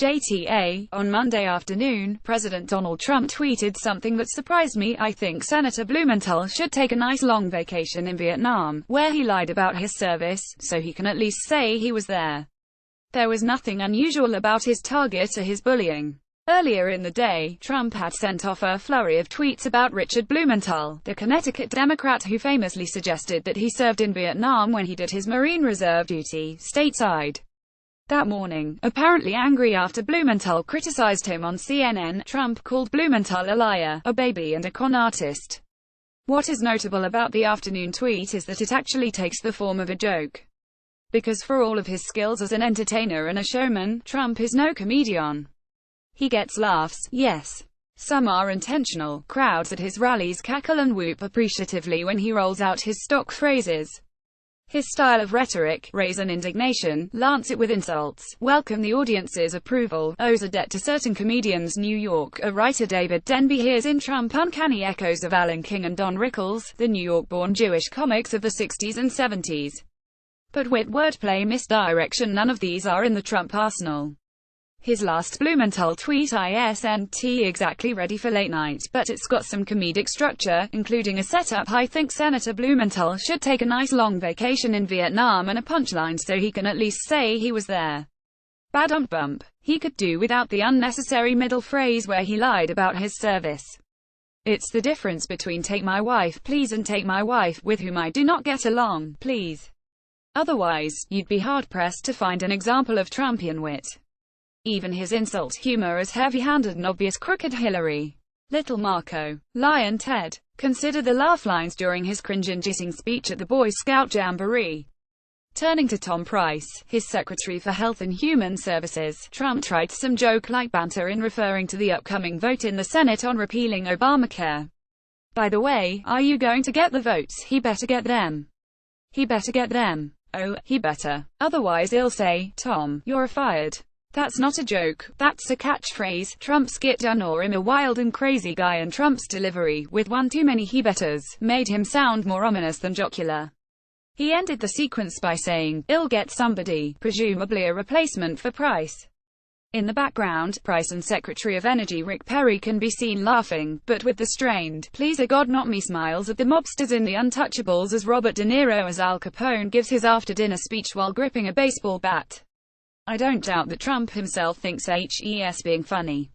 JTA. On Monday afternoon, President Donald Trump tweeted something that surprised me. I think Senator Blumenthal should take a nice long vacation in Vietnam, where he lied about his service, so he can at least say he was there. There was nothing unusual about his target or his bullying. Earlier in the day, Trump had sent off a flurry of tweets about Richard Blumenthal, the Connecticut Democrat who famously suggested that he served in Vietnam when he did his Marine Reserve duty stateside. That morning, apparently angry after Blumenthal criticized him on CNN, Trump called Blumenthal a liar, a baby and a con artist. What is notable about the afternoon tweet is that it actually takes the form of a joke. Because for all of his skills as an entertainer and a showman, Trump is no comedian. He gets laughs, yes. Some are intentional. Crowds at his rallies cackle and whoop appreciatively when he rolls out his stock phrases. His style of rhetoric, raise an indignation, lance it with insults, welcome the audience's approval, owes a debt to certain comedians. New York, a writer David Denby hears in Trump uncanny echoes of Alan King and Don Rickles, the New York-born Jewish comics of the 60s and 70s. But wit, wordplay, misdirection, none of these are in the Trump arsenal. His last Blumenthal tweet isn't exactly ready for late night, but it's got some comedic structure, including a setup. I think Senator Blumenthal should take a nice long vacation in Vietnam and a punchline so he can at least say he was there. Bump. He could do without the unnecessary middle phrase where he lied about his service. It's the difference between take my wife please and take my wife with whom I do not get along, please. Otherwise, you'd be hard-pressed to find an example of Trumpian wit. Even his insult humor is heavy-handed and obvious. Crooked Hillary, Little Marco, Lion Ted. Consider the laugh lines during his cringe-inducing speech at the Boy Scout Jamboree. Turning to Tom Price, his Secretary for Health and Human Services, Trump tried some joke-like banter in referring to the upcoming vote in the Senate on repealing Obamacare. By the way, are you going to get the votes? He better get them. He better get them. Oh, he better. Otherwise they'll say, Tom, you're fired. That's not a joke, that's a catchphrase. Trump's get done or I'm a wild and crazy guy, and Trump's delivery, with one too many he betters, made him sound more ominous than jocular. He ended the sequence by saying, "I'll get somebody," presumably a replacement for Price. In the background, Price and Secretary of Energy Rick Perry can be seen laughing, but with the strained, please God not me smiles at the mobsters in The Untouchables as Robert De Niro as Al Capone gives his after-dinner speech while gripping a baseball bat. I don't doubt that Trump himself thinks he's being funny.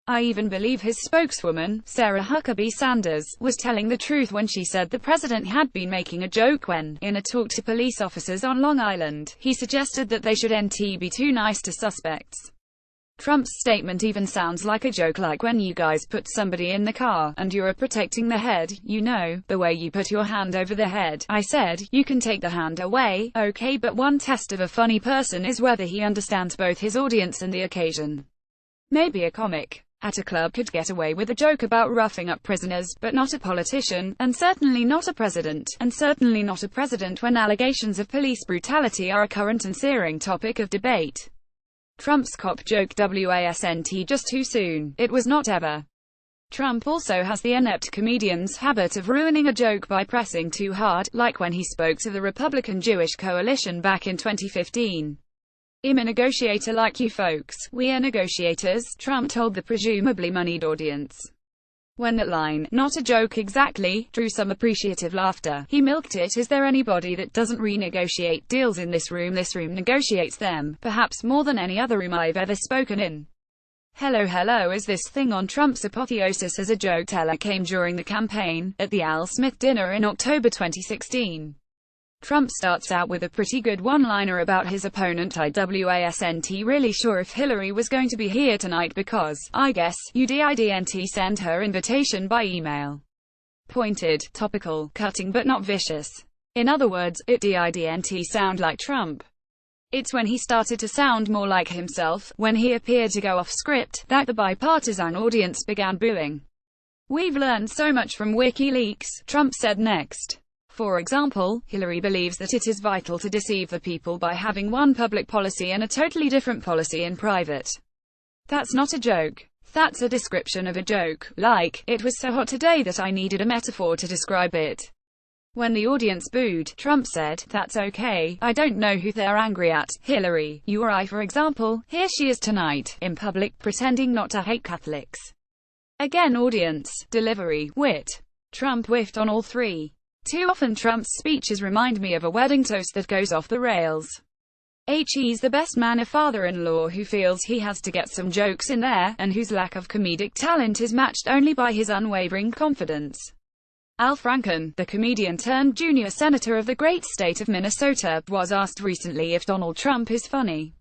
I even believe his spokeswoman, Sarah Huckabee Sanders, was telling the truth when she said the president had been making a joke when, in a talk to police officers on Long Island, he suggested that they should be too nice to suspects. Trump's statement even sounds like a joke, like when you guys put somebody in the car, and you're protecting the head, you know, the way you put your hand over the head. I said, you can take the hand away, okay, but one test of a funny person is whether he understands both his audience and the occasion. Maybe a comic at a club could get away with a joke about roughing up prisoners, but not a politician, and certainly not a president, and certainly not a president when allegations of police brutality are a current and searing topic of debate. Trump's cop joke wasn't just too soon. It was not ever. Trump also has the inept comedian's habit of ruining a joke by pressing too hard, like when he spoke to the Republican Jewish coalition back in 2015. I'm a negotiator like you folks. We are negotiators, Trump told the presumably moneyed audience. When that line, not a joke exactly, drew some appreciative laughter, he milked it. Is there anybody that doesn't renegotiate deals in this room? This room negotiates them, perhaps more than any other room I've ever spoken in. Hello is this thing on Trump's apotheosis as a joke teller came during the campaign, at the Al Smith dinner in October 2016. Trump starts out with a pretty good one-liner about his opponent. I wasn't really sure if Hillary was going to be here tonight because, I guess, you didn't send her invitation by email. Pointed, topical, cutting but not vicious. In other words, it didn't sound like Trump. It's when he started to sound more like himself, when he appeared to go off script, that the bipartisan audience began booing. We've learned so much from WikiLeaks, Trump said next. For example, Hillary believes that it is vital to deceive the people by having one public policy and a totally different policy in private. That's not a joke. That's a description of a joke, like, it was so hot today that I needed a metaphor to describe it. When the audience booed, Trump said, "That's okay, I don't know who they're angry at, Hillary, you or I for example, here she is tonight, in public, pretending not to hate Catholics." Again, audience, delivery, wit. Trump whiffed on all three. Too often Trump's speeches remind me of a wedding toast that goes off the rails. He's the best man, a father-in-law who feels he has to get some jokes in there, and whose lack of comedic talent is matched only by his unwavering confidence. Al Franken, the comedian turned junior senator of the great state of Minnesota, was asked recently if Donald Trump is funny.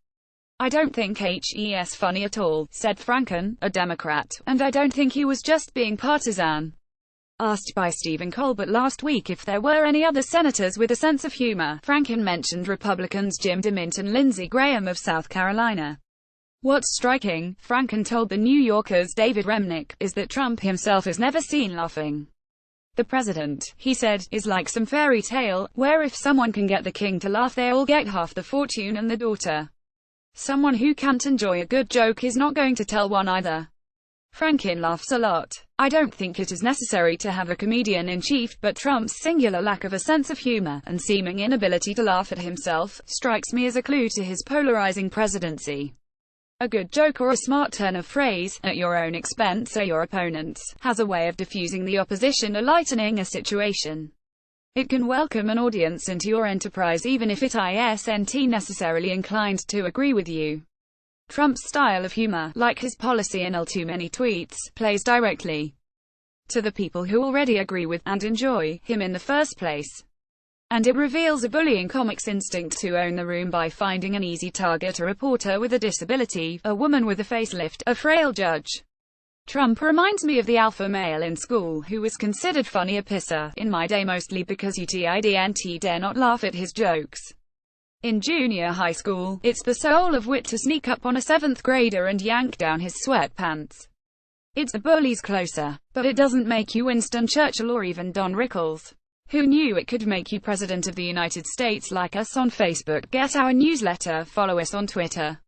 "I don't think he's funny at all," said Franken, a Democrat, "and I don't think he was just being partisan." Asked by Stephen Colbert last week if there were any other senators with a sense of humor, Franken mentioned Republicans Jim DeMint and Lindsey Graham of South Carolina. "What's striking," Franken told The New Yorker's David Remnick, "is that Trump himself is never seen laughing. The president," he said, "is like some fairy tale, where if someone can get the king to laugh they all get half the fortune and the daughter. Someone who can't enjoy a good joke is not going to tell one either." Franken laughs a lot. "I don't think it is necessary to have a comedian-in-chief, but Trump's singular lack of a sense of humor, and seeming inability to laugh at himself, strikes me as a clue to his polarizing presidency. A good joke or a smart turn of phrase, at your own expense or your opponent's, has a way of diffusing the opposition or lightening a situation. It can welcome an audience into your enterprise even if it isn't necessarily inclined to agree with you." Trump's style of humor, like his policy in too many tweets, plays directly to the people who already agree with, and enjoy, him in the first place. And it reveals a bullying comic's instinct to own the room by finding an easy target: a reporter with a disability, a woman with a facelift, a frail judge. Trump reminds me of the alpha male in school who was considered funny, a pisser, in my day mostly because you didn't dare not laugh at his jokes. In junior high school, it's the soul of wit to sneak up on a 7th grader and yank down his sweatpants. It's the bullies closer. But it doesn't make you Winston Churchill or even Don Rickles. Who knew it could make you President of the United States? Like us on Facebook, get our newsletter, follow us on Twitter.